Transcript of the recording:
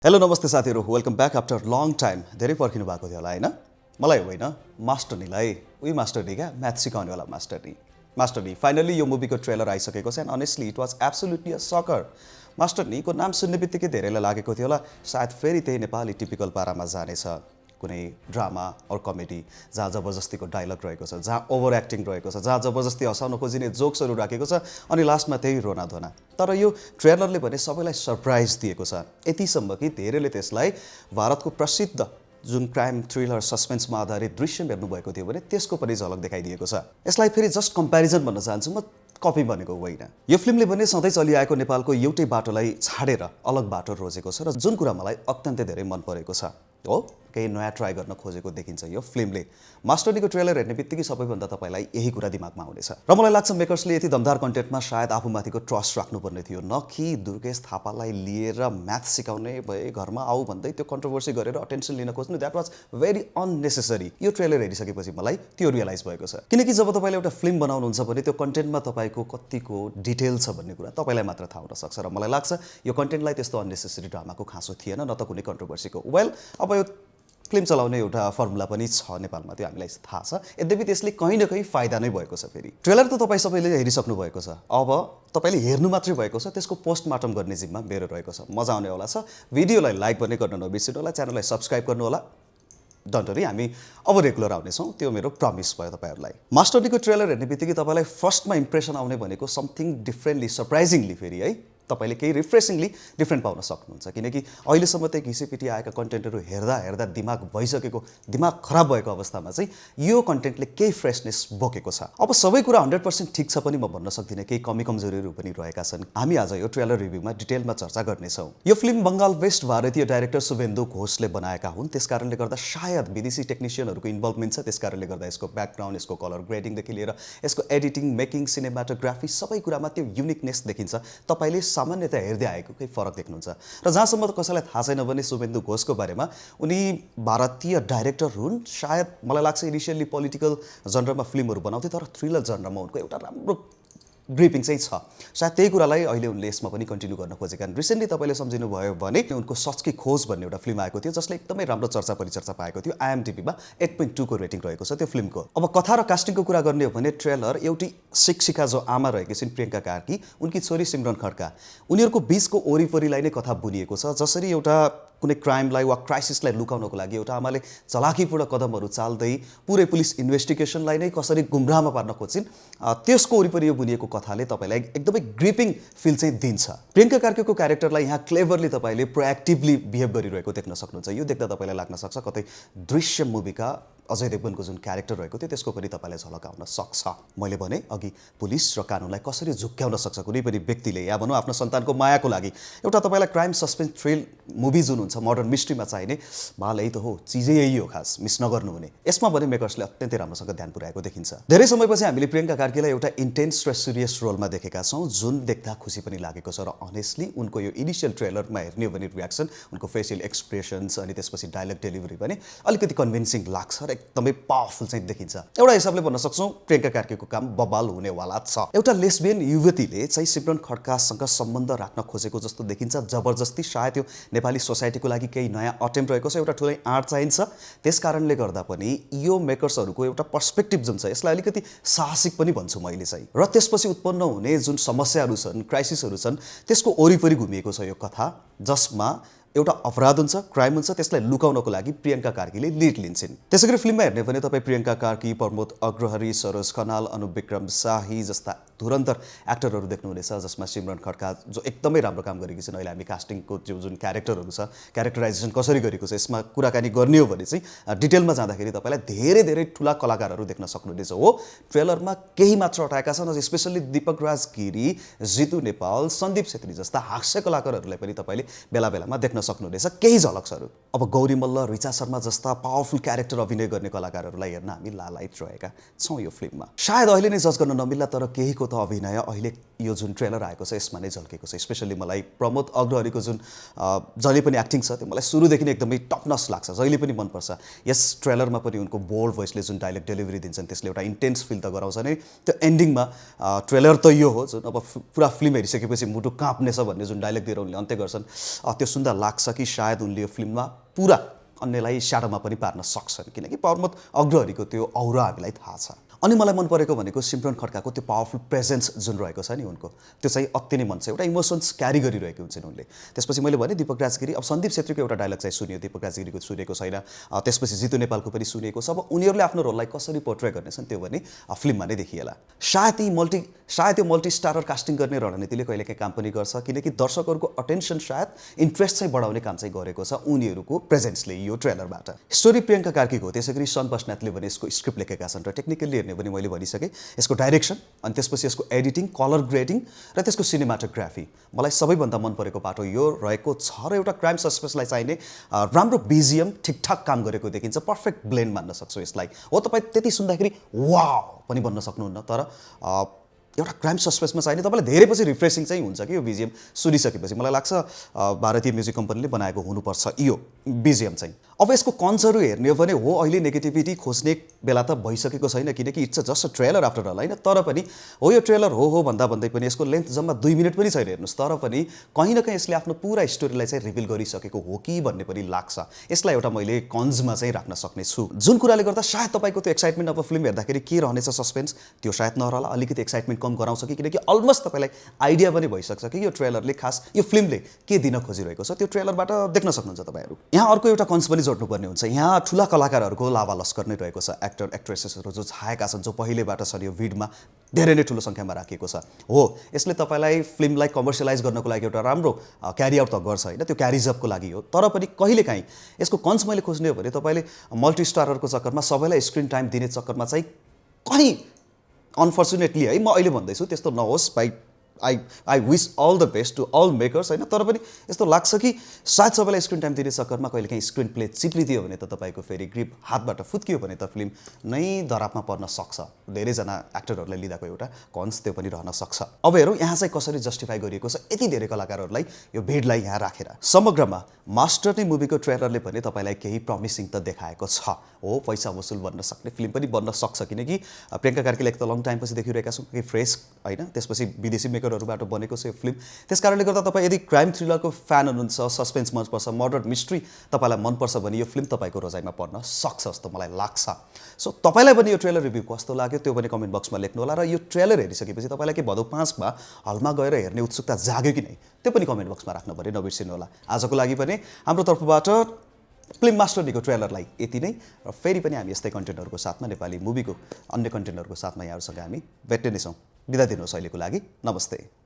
Hello नमस्ते साथीहरु welcome back after long time धेरै पर्खिनु भएको थियो होला हैन मलाई होइन मास्टर नीलाई उही मास्टर नी क्या म्याथ सिकाउने वाला मास्टर नी फाइनली यो मुभीको ट्रेलर आइसकेको छ and honestly it was absolutely a sucker master नीको नाम सुन्ने बित्तिकै धेरैलाई लागेको थियो होला सायद फेरि त्यही नेपाली टिपिकल पारामा जानेछ कुनै ड्रामा और कमेडी जहाँ जबरजस्तीको डायलग रहेको छ जहाँ ओभर एक्टिङ रहेको छ जहाँ जबरजस्ती हँसाउन खोजिने जोक्सहरू राखेको छ अनि लास्टमा त्यही रोना धोना तर यो ट्रेलरले भने सबैलाई सरप्राइज दिएको छ यतिसम्म कि धेरैले त्यसलाई भारतको प्रसिद्ध जुन क्राइम थ्रिलर सस्पेन्समा आधारित दृश्य हेर्नुभएको थियो भने त्यसको पनि झलक देखाइदिएको छ यसलाई फेरि जस्ट कम्प्यारिजन भन्न चाहन्छु म कपी बनेको होइन यो फिल्मले भने सधैँ चलिआएको नेपालको एउटै बाटोलाई छाडेर अलग बाटो रोजेको छ र जुन कुरा मलाई अत्यन्तै धेरै मन परेको छ हो केही नयाँ ट्राई गर्न खोजेको देखिन्छ यो फिल्मले मास्टर नीको ट्रेलर हेर्ने बित्तिकै सबैभन्दा तपाईँलाई यही कुरा दिमागमा आउनेछ र मलाई लाग्छ मेकर्सले यति दमदार कन्टेन्टमा सायद आफूमाथिको ट्रस्ट राख्नुपर्ने थियो न कि दुर्गेश थापालाई लिएर म्याथ सिकाउने भए घरमा आऊ भन्दै त्यो कन्ट्रोभर्सी गरेर अटेन्सन लिन खोज्नु द्याट वाज भेरी अननेसेसरी यो ट्रेलर हेरिसकेपछि मलाई त्यो रियलाइज भएको छ किनकि जब तपाईँले एउटा फिल्म बनाउनुहुन्छ भने त्यो कन्टेन्टमा तपाईँको कतिको डिटेल छ भन्ने कुरा तपाईँलाई मात्र थाहा हुन सक्छ र मलाई लाग्छ यो कन्टेन्टलाई त्यस्तो अननेसेसरी ड्रामाको खाँचो थिएन न त कुनै कन्ट्रोभर्सीको वेल अब यो फिल्म चलाउने एउटा फर्मुला पनि छ नेपालमा त्यो हामीलाई थाहा छ यद्यपि त्यसले कहीँ न कहीँ फाइदा नै भएको छ फेरि ट्रेलर त तपाईँ सबैले हेरिसक्नु भएको छ अब तपाईँले हेर्नु मात्रै भएको छ त्यसको पोस्टमार्टम गर्ने जिम्मा मेरो रहेको छ मजा आउनेवाला छ भिडियोलाई लाइक पनि गर्न नबिर्सिनु होला च्यानललाई सब्सक्राइब गर्नु होला डन्टरी हामी अब रेगुलर आउनेछौँ त्यो मेरो प्रमिस भयो तपाईँहरूलाई मास्टर नीको ट्रेलर हेर्ने बित्तिकै तपाईँलाई फर्स्टमा इम्प्रेसन आउने भनेको समथिङ डिफ्रेन्टली सरप्राइजिङली फेरि है तपाईँले केही रिफ्रेसिङली डिफ्रेन्ट पाउन सक्नुहुन्छ किनकि अहिलेसम्म त्यही घिसेपिटी आएका कन्टेन्टहरू हेर्दा हेर्दा दिमाग खराब भएको अवस्थामा चाहिँ यो कन्टेन्टले केही फ्रेसनेस बोकेको छ अब सबै कुरा 100% ठिक छ पनि म भन्न सक्दिनँ केही कमी कमजोरीहरू पनि रहेका छन् हामी आज यो ट्रेलर रिभ्यूमा डिटेलमा चर्चा गर्नेछौँ यो फिल्म बङ्गाल वेस्ट भारतीय डाइरेक्टर शुभेन्दु घोषले बनाएका हुन् त्यसकारणले गर्दा सायद विदेशी टेक्निसियनहरूको इन्भल्भमेन्ट छ त्यसकारणले गर्दा यसको ब्याकग्राउन्ड यसको कलर ग्रेडिङदेखि लिएर यसको एडिटिङ मेकिङ सिनेमाटोग्राफी सबै कुरामा त्यो युनिकनेस देखिन्छ तपाईँले सामान्यतया हेर्दै आएको केही फरक देख्नुहुन्छ र जहाँसम्म त कसैलाई थाहा छैन भने शुभेन्दु घोषको बारेमा उनी भारतीय डाइरेक्टर हुन् सायद मलाई लाग्छ इनिसियली पोलिटिकल जनरमा फिल्महरू बनाउँथे तर थ्रिलर जनरमा उनको एउटा राम्रो ग्रिपिङ चाहिँ छ सायद त्यही कुरालाई अहिले उनले यसमा पनि कन्टिन्यू गर्न खोजेका रिसेन्टली तपाईँले सम्झिनु भयो भने उनको सच की खोज भन्ने एउटा फिल्म आएको थियो जसले एकदमै राम्रो चर्चा परिचर्चा पाएको थियो IMDbमा 8.2 को रेटिङ रहेको छ त्यो फिल्मको अब कथा र कास्टिङको कुरा गर्ने हो भने ट्रेलर एउटी शिक्षिका जो आमा रहेकी छिन् प्रियङ्का कार्की उनकी छोरी सिमरन खड्का उनीहरूको बीचको वरिपरिलाई नै कथा बुनिएको छ जसरी एउटा कुनै क्राइमलाई वा क्राइसिसलाई लुकाउनको लागि एउटा आमाले चलाखीपूर्ण कदमहरू चाल्दै पुरै पुलिस इन्भेस्टिगेसनलाई नै कसरी गुमराहमा पार्न खोज्छिन् त्यसको वरिपरि यो बुनिएको कथाले तपाईँलाई एकदमै ग्रिपिङ फिल चाहिँ दिन्छ प्रियङ्का कार्कीको क्यारेक्टरलाई यहाँ क्लेभरली तपाईँले प्रोएक्टिभली बिहेभ गरिरहेको देख्न सक्नुहुन्छ यो देख्दा तपाईँलाई लाग्न सक्छ कतै दृश्य मुभीका अजय देवगनको जुन क्यारेक्टर रहेको थियो त्यसको पनि तपाईँलाई झलक आउन सक्छ मैले भने अघि पुलिस र कानुनलाई कसरी झुक्क्याउन सक्छ कुनै पनि व्यक्तिले या भनौँ आफ्नो सन्तानको मायाको लागि एउटा तपाईँलाई क्राइम सस्पेन्स थ्रिल मुभी जुन हुन्छ मोडर्न मिस्ट्रीमा चाहिने बाल यही त हो चिजै यही हो खास मिस नगर्नु हुने यसमा भने मेकर्सले अत्यन्तै राम्रोसँग ध्यान पुर्याएको देखिन्छ धेरै समयपछि हामीले प्रियङ्का कार्कीलाई एउटा इन्टेन्स र सिरियस रोलमा देखेका छौँ जुन देख्दा खुसी पनि लागेको छ र अनेस्टली उनको यो इनिसियल ट्रेलरमा हेर्ने हो भने रियाक्सन उनको फेसियल एक्सप्रेसन्स अनि त्यसपछि डायलग डेलिभरी पनि अलिकति कन्भिन्सिङ लाग्छ र एकदमै पावरफुल चाहिँ देखिन्छ एउटा हिसाबले भन्न सक्छौँ प्रियङ्का कार्कीको काम बबाल हुनेवाला छ एउटा लेस्बियन युवतीले चाहिँ सिमरन खड्कासँग सम्बन्ध राख्न खोजेको जस्तो देखिन्छ जबरजस्ती सायद यो नेपाली सोसाइटीको लागि केही नयाँ अटेम्प्ट रहेको छ एउटा ठुलै आँट चाहिन्छ त्यसकारणले गर्दा पनि यो मेकर्सहरूको एउटा पर्सपेक्टिभ जुन छ यसलाई अलिकति साहसिक पनि भन्छु मैले चाहिँ र त्यसपछि उत्पन्न हुने जुन समस्याहरू छन् क्राइसिसहरू छन् त्यसको वरिपरि घुमिएको छ यो कथा जसमा एउटा अपराध हुन्छ क्राइम हुन्छ त्यसलाई लुकाउनको लागि प्रियङ्का कार्कीले लिड लिन्छन् त्यसैगरी फिल्ममा हेर्ने भने तपाईँ प्रियङ्का कार्की प्रमोद अग्रहरी सरोज खनाल अनुप विक्रम शाही जस्ता धुरन्तर एक्टरहरू देख्नुहुनेछ जसमा सिमरन खड्का जो एकदमै राम्रो काम गरेकी छन् अहिले हामी कास्टिङको जुन क्यारेक्टरहरू छ क्यारेक्टराइजेसन कसरी गरेको छ यसमा कुराकानी गर्ने हो भने चाहिँ डिटेलमा जाँदाखेरि तपाईँलाई धेरै धेरै ठुला कलाकारहरू देख्न सक्नुहुनेछ हो ट्रेलरमा केही मात्र हटाएका छन् स्पेसल्ली दीपक राज गिरी जितु नेपाल सन्दीप छेत्री जस्ता हास्य कलाकारहरूलाई पनि तपाईँले बेला बेलामा देख्न सक्नुहुनेछ केही झलक्सहरू अब गौरी मल्ल रिचा शर्मा जस्ता पावरफुल क्यारेक्टर अभिनय गर्ने कलाकारहरूलाई हेर्न हामी लालायित रहेका छौँ यो फिल्ममा सायद अहिले नै जज गर्न नमिल्ला तर केहीको त अभिनय अहिले यो जुन ट्रेलर आएको छ यसमा नै झल्केको छ स्पेसल्ली मलाई प्रमोद अग्रहरीको जुन जहिले पनि एक्टिङ छ त्यो मलाई सुरुदेखि नै एकदमै टपनस लाग्छ जहिले पनि मनपर्छ यस ट्रेलरमा पनि उनको बोल्ड भोइसले जुन डायलग डेलिभरी दिन्छन् त्यसले एउटा इन्टेन्स फिल त गराउँछ नै त्यो एन्डिङमा ट्रेलर त यो हो जुन अब पुरा फिल्म हेरिसकेपछि मुटु काँप्नेछ भन्ने जुन डायलग दिएर उनले अन्त्य गर्छन् त्यो सुन्दा लाग्छ कि सायद उनले यो फिल्ममा पुरा अन्यलाई स्याडोमा पनि पार्न सक्छन् किनकि प्रमोद अग्रहरीको त्यो औरा हामीलाई थाहा छ। अनि मलाई मन परेको भनेको सिमरन खड्काको त्यो पावरफुल प्रेजेन्स जुन रहेको छ नि उनको, त्यो चाहिँ अति नै मन छ। एउटा इमोसन्स क्यारी गरिरहेको हुन्छन् उनले। त्यसपछि मैले भने दीपक राजगिरी, अब सन्दीप छेत्रीको एउटा डायलग चाहिँ सुनियो, दीपक राजगिरीको सुनेको छैन। त्यसपछि जितु नेपालको पनि सुनेको छ। अब उनीहरूले आफ्नो रोललाई कसरी पोर्ट्रे गर्नेछन् त्यो भने फिल्ममा नै देखिएला। सायद यो मल्टी स्टारर कास्टिङ गर्ने रणनीतिले कहिलेकाहीँ काम पनि गर्छ किनकि दर्शकहरूको अटेन्सन सायद इन्ट्रेस्ट चाहिँ बढाउने काम चाहिँ गरेको छ उनीहरूको प्रेजेन्सले यो ट्रेलरबाट। स्टोरी प्रियङ्का कार्कीको हो, त्यसै गरी सन बस्नेतले भने यसको स्क्रिप्ट लेखेका छन् र टेक्निकली हेर्ने पनि मैले भनिसकेँ। यसको डाइरेक्सन अनि त्यसपछि यसको एडिटिङ, कलर ग्रेडिङ र त्यसको सिनेमाटोग्राफी, मलाई सबैभन्दा मन परेको पाटो यो रहेको छ र एउटा क्राइम सस्पेन्सलाई चाहिने राम्रो बिजिएम ठिकठाक काम गरेको देखिन्छ। पर्फेक्ट ब्लेन्ड मान्न सक्छौँ यसलाई। हो तपाईँ त्यति सुन्दाखेरि वाउ पनि भन्न सक्नुहुन्न, तर एउटा क्राइम सस्पेन्समा चाहिने तपाईँलाई धेरै पछि रिफ्रेसिङ चाहिँ हुन्छ कि यो बिजिएम सुनिसकेपछि। मलाई लाग्छ भारतीय म्युजिक कम्पनीले बनाएको हुनुपर्छ यो बिजिएम चाहिँ। अब यसको कन्सहरू हेर्ने हो भने हो अहिले नेगेटिभिटी खोज्ने बेला त भइसकेको छैन किनकि it's just a trailer after all होइन। तर पनि हो यो ट्रेलर हो भन्दा भन्दै पनि यसको लेन्थ जम्मा 2 मिनट पनि छैन हेर्नुहोस्, तर पनि कहीँ न कहीँ यसले आफ्नो पुरा स्टोरीलाई चाहिँ रिभिल गरिसकेको हो कि भन्ने पनि लाग्छ। यसलाई एउटा मैले कन्जमा चाहिँ राख्न सक्ने छु, जुन कुराले गर्दा सायद तपाईँको त्यो एक्साइटमेन्ट अब फिल्म हेर्दाखेरि के रहनेछ सस्पेन्स त्यो सायद नरहला, अलिकति एक्साइटमेन्ट कम गराउँछ कि किनकि अलमोस्ट तपाईँलाई आइडिया पनि भइसक्छ कि यो ट्रेलरले खास यो फिल्मले के दिन खोजिरहेको छ, त्यो ट्रेलरबाट देख्न सक्नुहुन्छ तपाईँहरू। यहाँ अर्को एउटा कन्स पनि जोड्नुपर्ने हुन्छ। यहाँ ठुला कलाकारहरूको लावा लस्कर नै रहेको छ, एक्टर एक्ट्रेसेसहरू जो छाएका छन्, जो पहिलेबाट छन् यो भिडमा धेरै नै ठुलो सङ्ख्यामा राखिएको छ। हो यसले तपाईँलाई फिल्मलाई कमर्सियलाइज गर्नको लागि एउटा राम्रो क्यारी आउट त गर्छ होइन, त्यो क्यारिजअपको लागि हो। तर पनि कहिलेकाहीँ यसको कन्स मैले खोज्ने हो भने तपाईँले मल्टी स्टाररको चक्करमा सबैलाई स्क्रिन टाइम दिने चक्करमा चाहिँ कहीँ अनफर्चुनेटली है म अहिले भन्दैछु त्यस्तो नहोस् भाइ। I wish all the best to all makers होइन। तर पनि यस्तो लाग्छ कि सायद सबैलाई स्क्रिन टाइम दिने चक्करमा कहिलेकाहीँ स्क्रिन प्ले चिप्लिदियो भने त तपाईँको फेरि ग्रिप हातबाट फुत्कियो भने त फिल्म नै दरापमा पर्न सक्छ। धेरैजना एक्टरहरूलाई लिँदाको एउटा कन्स त्यो पनि रहन सक्छ। अब हेरौँ यहाँ चाहिँ कसरी जस्टिफाई गरिएको छ यति धेरै कलाकारहरूलाई यो भिडलाई यहाँ राखेर। समग्रमा मास्टर नै मुभीको ट्रेलरले पनि तपाईँलाई केही प्रमिसिङ त देखाएको छ। हो पैसा वसुल बन्न सक्ने फिल्म पनि बन्न सक्छ किनकि प्रियङ्का कार्कीले एक त लङ टाइम पछि देखिरहेका छौँ कि फ्रेस होइन, त्यसपछि विदेशी मेकरहरूबाट बनेको छ यो फिल्म। त्यस कारणले गर्दा तपाईँ यदि क्राइम थ्रिलरको फ्यान हुनुहुन्छ, सस्पेन्स मनपर्छ, मर्डर मिस्ट्री तपाईँलाई मनपर्छ भने यो फिल्म तपाईँको रोजाइमा पर्न सक्छ जस्तो मलाई लाग्छ। सो तपाईँलाई पनि यो ट्रेलर रिभ्यू कस्तो लाग्यो त्यो पनि कमेन्ट बक्समा लेख्नु होला र यो ट्रेलर हेरिसकेपछि तपाईँलाई के भदौ 5 मा हलमा गएर हेर्ने उत्सुकता जाग्यो कि नै त्यो पनि कमेन्ट बक्समा राख्नु पऱ्यो, नबिर्सिनु होला। आजको लागि पनि हाम्रो तर्फबाट फिल्म मास्टर डीको ट्रेलरलाई यति नै, र फेरि पनि हामी यस्तै कन्टेन्टहरूको साथमा नेपाली मुभीको अन्य कन्टेन्टहरूको साथमा यहाँहरूसँग हामी भेट्ने नै छौँ। बिदा दिनुहोस् अहिलेको लागि, नमस्ते।